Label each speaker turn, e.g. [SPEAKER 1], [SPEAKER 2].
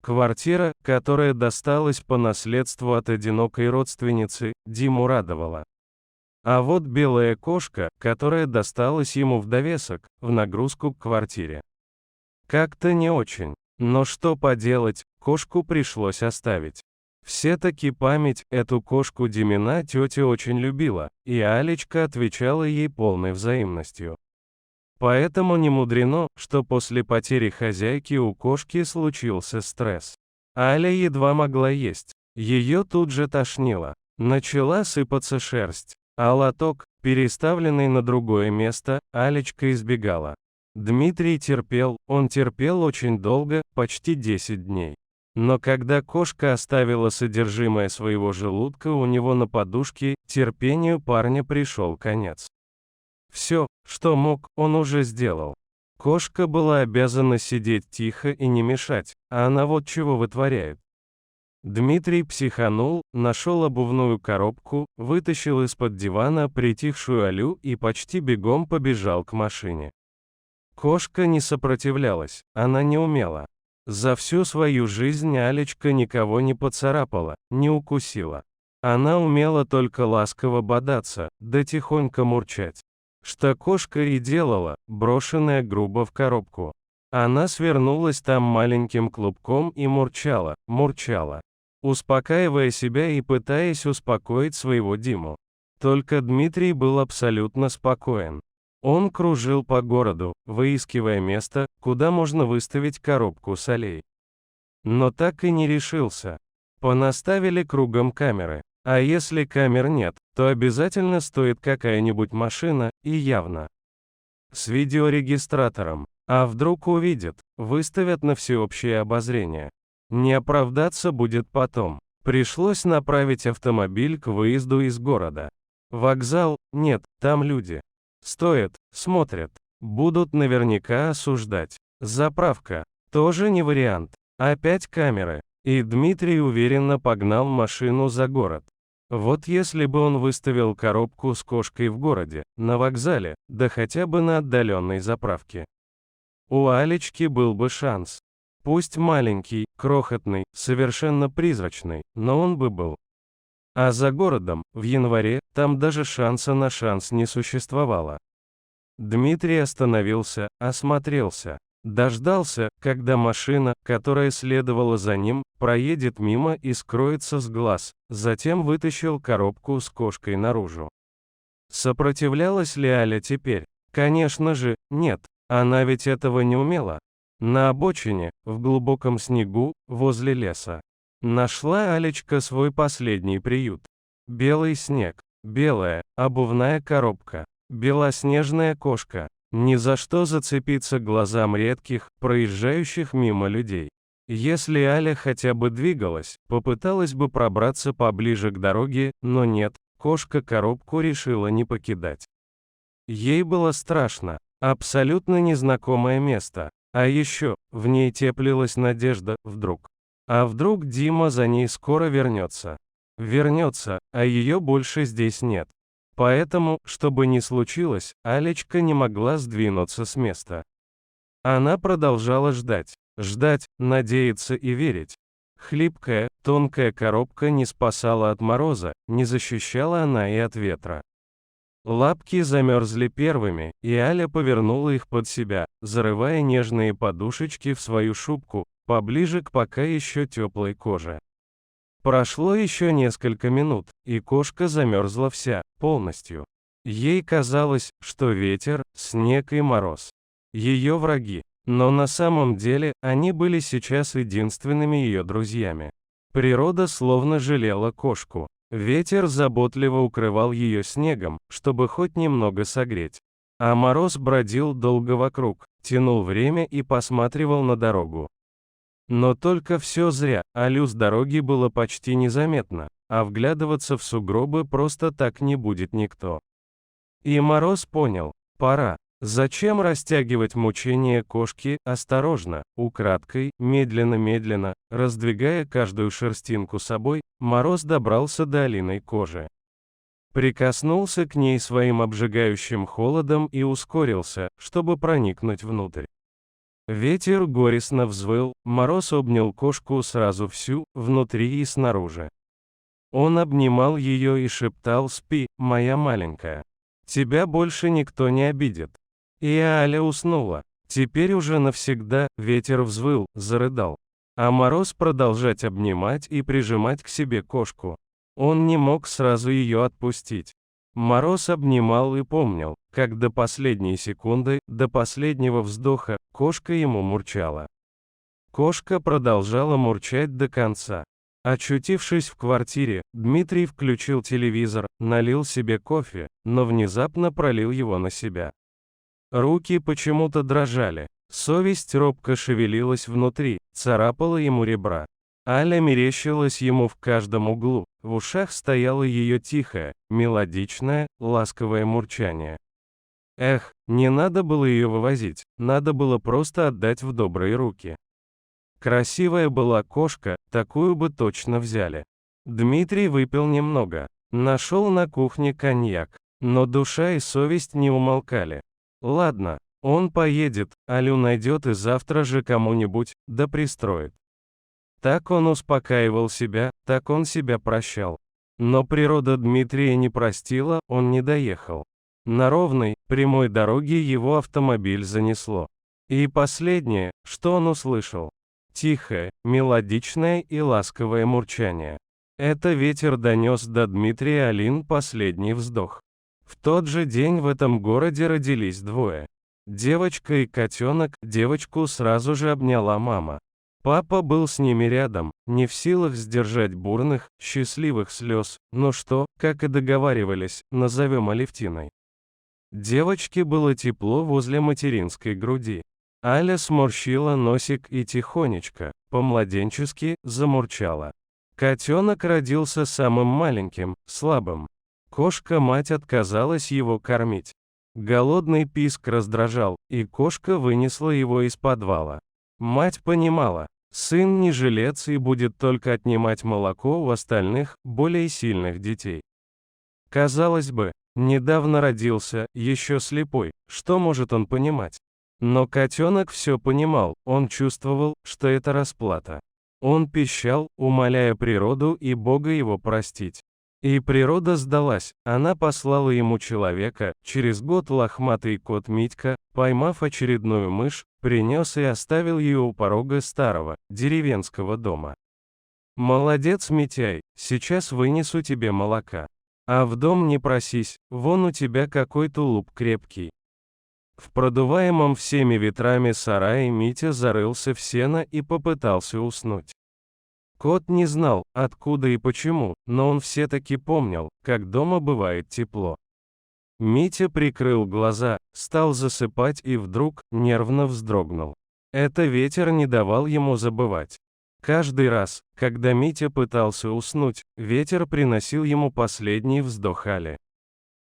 [SPEAKER 1] Квартира, которая досталась по наследству от одинокой родственницы, Диму радовала. А вот белая кошка, которая досталась ему в довесок, в нагрузку к квартире. Как-то не очень. Но что поделать, кошку пришлось оставить. Все-таки память эту кошку Димина тетя очень любила, и Алечка отвечала ей полной взаимностью. Поэтому не мудрено, что после потери хозяйки у кошки случился стресс. Аля едва могла есть. Ее тут же тошнило. Начала сыпаться шерсть. А лоток, переставленный на другое место, Алечка избегала. Дмитрий терпел, он терпел очень долго, почти 10 дней. Но когда кошка оставила содержимое своего желудка у него на подушке, терпению парня пришел конец. Все, что мог, он уже сделал. Кошка была обязана сидеть тихо и не мешать, а она вот чего вытворяет. Дмитрий психанул, нашел обувную коробку, вытащил из-под дивана притихшую Алю и почти бегом побежал к машине. Кошка не сопротивлялась, она не умела. За всю свою жизнь Алечка никого не поцарапала, не укусила. Она умела только ласково бодаться, да тихонько мурчать. Что кошка и делала, брошенная грубо в коробку. Она свернулась там маленьким клубком и мурчала, мурчала, успокаивая себя и пытаясь успокоить своего Диму. Только Дмитрий был абсолютно спокоен. Он кружил по городу, выискивая место, куда можно выставить коробку с Алей. Но так и не решился. Понаставили кругом камеры. А если камер нет, то обязательно стоит какая-нибудь машина, и явно. С видеорегистратором. А вдруг увидят, выставят на всеобщее обозрение. Не оправдаться будет потом. Пришлось направить автомобиль к выезду из города. Вокзал, нет, там люди. Стоят, смотрят. Будут наверняка осуждать. Заправка, тоже не вариант. Опять камеры. И Дмитрий уверенно погнал машину за город. Вот если бы он выставил коробку с кошкой в городе, на вокзале, да хотя бы на отдаленной заправке. У Алечки был бы шанс. Пусть маленький, крохотный, совершенно призрачный, но он бы был. А за городом, в январе, там даже шанса на шанс не существовало. Дмитрий остановился, осмотрелся. Дождался, когда машина, которая следовала за ним, проедет мимо и скроется с глаз, затем вытащил коробку с кошкой наружу. Сопротивлялась ли Аля теперь? Конечно же, нет, она ведь этого не умела. На обочине, в глубоком снегу, возле леса. Нашла Алечка свой последний приют. Белый снег, белая, обувная коробка, белоснежная кошка. Ни за что зацепиться глазам редких, проезжающих мимо людей. Если Аля хотя бы двигалась, попыталась бы пробраться поближе к дороге, но нет, кошка коробку решила не покидать. Ей было страшно, абсолютно незнакомое место, а еще, в ней теплилась надежда, вдруг. А вдруг Дима за ней скоро вернется? Вернется, а ее больше здесь нет. Поэтому, что бы ни случилось, Алечка не могла сдвинуться с места. Она продолжала ждать, надеяться и верить. Хлипкая, тонкая коробка не спасала от мороза, не защищала она и от ветра. Лапки замерзли первыми, и Аля повернула их под себя, зарывая нежные подушечки в свою шубку, поближе к пока еще теплой коже. Прошло еще несколько минут, и кошка замерзла вся, полностью. Ей казалось, что ветер, снег и мороз – ее враги, но на самом деле, они были сейчас единственными ее друзьями. Природа словно жалела кошку. Ветер заботливо укрывал ее снегом, чтобы хоть немного согреть. А мороз бродил долго вокруг, тянул время и посматривал на дорогу. Но только все зря, Алю с дороги было почти незаметно, а вглядываться в сугробы просто так не будет никто. И Мороз понял, пора. Зачем растягивать мучения кошки, осторожно, украдкой, медленно-медленно, раздвигая каждую шерстинку собой, Мороз добрался до Алиной кожи. Прикоснулся к ней своим обжигающим холодом и ускорился, чтобы проникнуть внутрь. Ветер горестно взвыл, Мороз обнял кошку сразу всю, внутри и снаружи. Он обнимал ее и шептал: «Спи, моя маленькая. Тебя больше никто не обидит». И Аля уснула. Теперь уже навсегда. Ветер взвыл, зарыдал. А Мороз продолжать обнимать и прижимать к себе кошку. Он не мог сразу ее отпустить. Мороз обнимал и помнил, как до последней секунды, до последнего вздоха, кошка ему мурчала. Кошка продолжала мурчать до конца. Очутившись в квартире, Дмитрий включил телевизор, налил себе кофе, но внезапно пролил его на себя. Руки почему-то дрожали. Совесть робко шевелилась внутри, царапала ему ребра. Аля мерещилась ему в каждом углу, в ушах стояло ее тихое, мелодичное, ласковое мурчание. Эх, не надо было ее вывозить, надо было просто отдать в добрые руки. Красивая была кошка, такую бы точно взяли. Дмитрий выпил немного, нашел на кухне коньяк, но душа и совесть не умолкали. Ладно, он поедет, Алю найдет и завтра же кому-нибудь, да пристроит. Так он успокаивал себя, так он себя прощал. Но природа Дмитрия не простила, он не доехал. На ровной, прямой дороге его автомобиль занесло. И последнее, что он услышал. Тихое, мелодичное и ласковое мурчание. Это ветер донес до Дмитрия Алин последний вздох. В тот же день в этом городе родились двое. Девочка и котенок. Девочку сразу же обняла мама. Папа был с ними рядом, не в силах сдержать бурных, счастливых слез, но что, как и договаривались, назовем Алевтиной. Девочке было тепло возле материнской груди. Аля сморщила носик и тихонечко, по-младенчески, замурчала. Котенок родился самым маленьким, слабым. Кошка-мать отказалась его кормить. Голодный писк раздражал, и кошка вынесла его из подвала. Мать понимала, сын не жилец и будет только отнимать молоко у остальных, более сильных детей. Казалось бы, недавно родился, еще слепой, что может он понимать? Но котенок все понимал, он чувствовал, что это расплата. Он пищал, умоляя природу и Бога его простить. И природа сдалась, она послала ему человека. Через год лохматый кот Митька, поймав очередную мышь, принес и оставил ее у порога старого, деревенского дома. «Молодец, Митяй, сейчас вынесу тебе молока. А в дом не просись, вон у тебя какой тулуп крепкий». В продуваемом всеми ветрами сарае Митя зарылся в сено и попытался уснуть. Кот не знал, откуда и почему, но он все-таки помнил, как дома бывает тепло. Митя прикрыл глаза, стал засыпать и вдруг нервно вздрогнул. Это ветер не давал ему забывать. Каждый раз, когда Митя пытался уснуть, ветер приносил ему последний вздох Али.